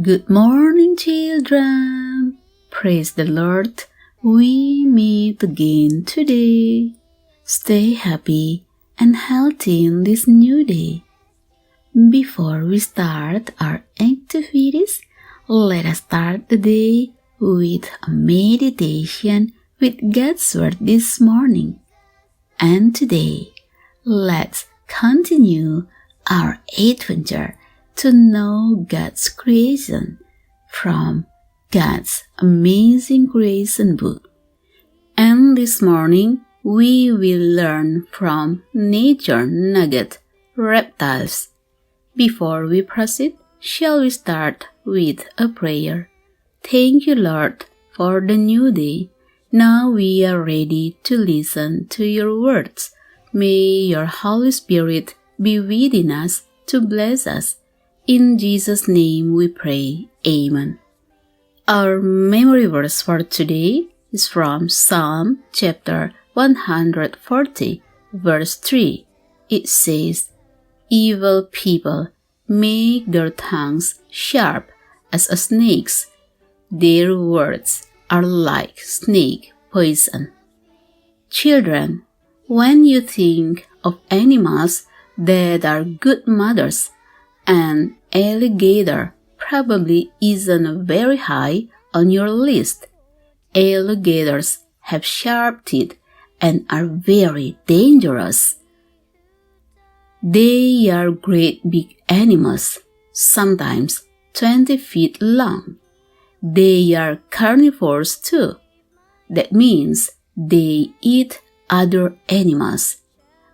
Good morning, children! Praise the Lord! We meet again today. Stay happy and healthy in this new day. Before we start our activities, let us start the day with a meditation with God's Word this morning. And today, let's continue our adventure to know God's creation from God's amazing creation book. And this morning, we will learn from Nature Nugget, Reptiles. Before we proceed, shall we start with a prayer? Thank you, Lord, for the new day. Now we are ready to listen to your words. May your Holy Spirit be within us to bless us. In Jesus' name we pray. Amen. Our memory verse for today is from Psalm chapter 140, verse 3. It says, "Evil people make their tongues sharp as a snake's. Their words are like snake poison." Children, when you think of animals that are good mothers, an alligator probably isn't very high on your list. Alligators have sharp teeth and are very dangerous. They are great big animals, sometimes 20 feet long. They are carnivores too. That means they eat other animals.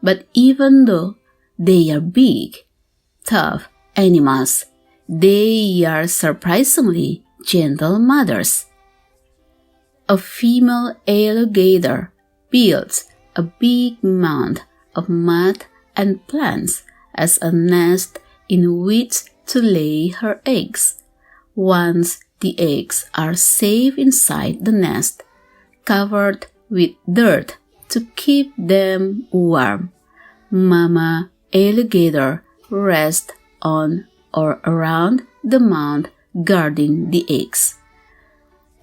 But even though they are big, tough animals, they are surprisingly gentle mothers. A female alligator builds a big mound of mud and plants as a nest in which to lay her eggs. Once the eggs are safe inside the nest, covered with dirt to keep them warm, Mama alligator rests on or around the mound guarding the eggs.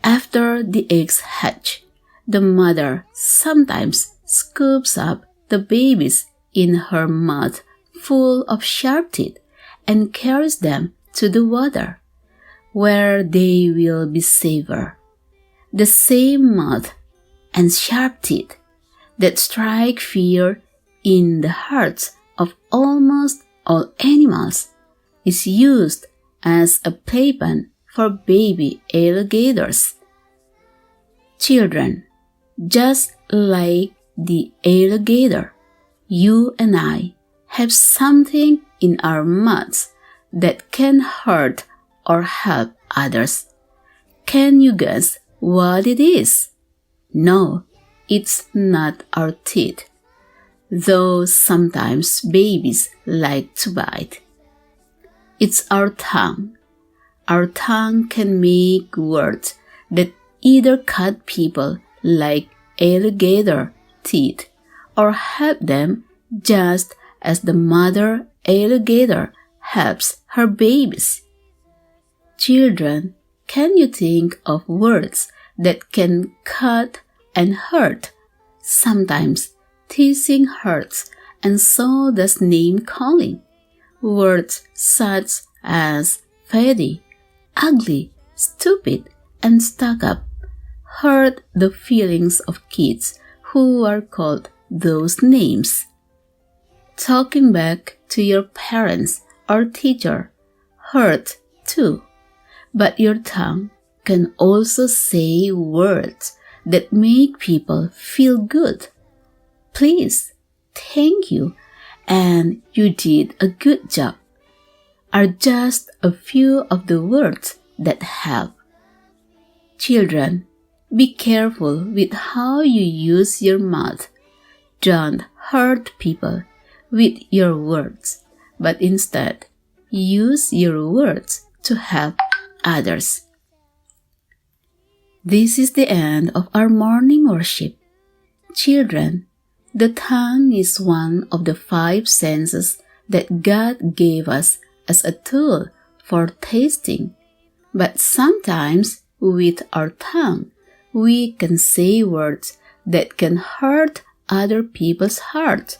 After the eggs hatch, the mother sometimes scoops up the babies in her mouth full of sharp teeth and carries them to the water, where they will be safer. The same mouth and sharp teeth that strike fear in the hearts of almost all animals is used as a playpen for baby alligators. Children, just like the alligator, you and I have something in our mouths that can hurt or help others. Can you guess what it is? No, it's not our teeth, though sometimes babies like to bite. It's our tongue. Our tongue can make words that either cut people like alligator teeth or help them just as the mother alligator helps her babies. Children, can you think of words that can cut and hurt? Sometimes teasing hurts, and so does name-calling. Words such as fatty, ugly, stupid, and stuck up hurt the feelings of kids who are called those names. Talking back to your parents or teacher hurts too, but your tongue can also say words that make people feel good. Please, thank you, and you did a good job are just a few of the words that help. Children, be careful with how you use your mouth. Don't hurt people with your words, but instead use your words to help others. This is the end of our morning worship. Children, the tongue is one of the 5 senses that God gave us as a tool for tasting, But sometimes, with our tongue, we can say words that can hurt other people's hearts.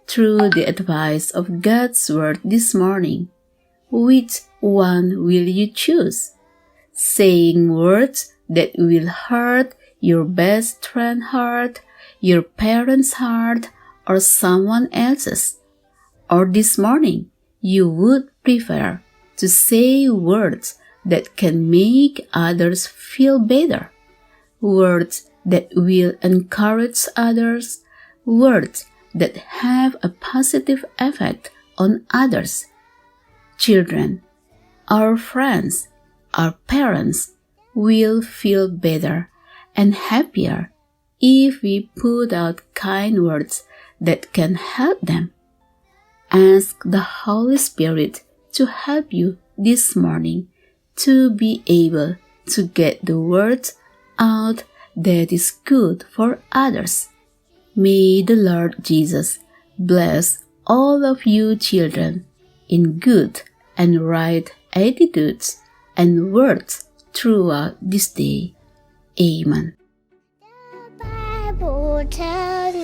Through the advice of God's word this morning, which one will you choose? Saying words that will hurt your best friend's heart, your parents' heart, or someone else's? Or this morning, you would prefer to say words that can make others feel better, words that will encourage others, words that have a positive effect on others. Children, our friends, our parents will feel better and happier if we put out kind words that can help them. Ask the Holy Spirit to help you this morning to be able to get the words out that is good for others. May the Lord Jesus bless all of you children in good and right attitudes and words throughout this day. Amen. The Bible tells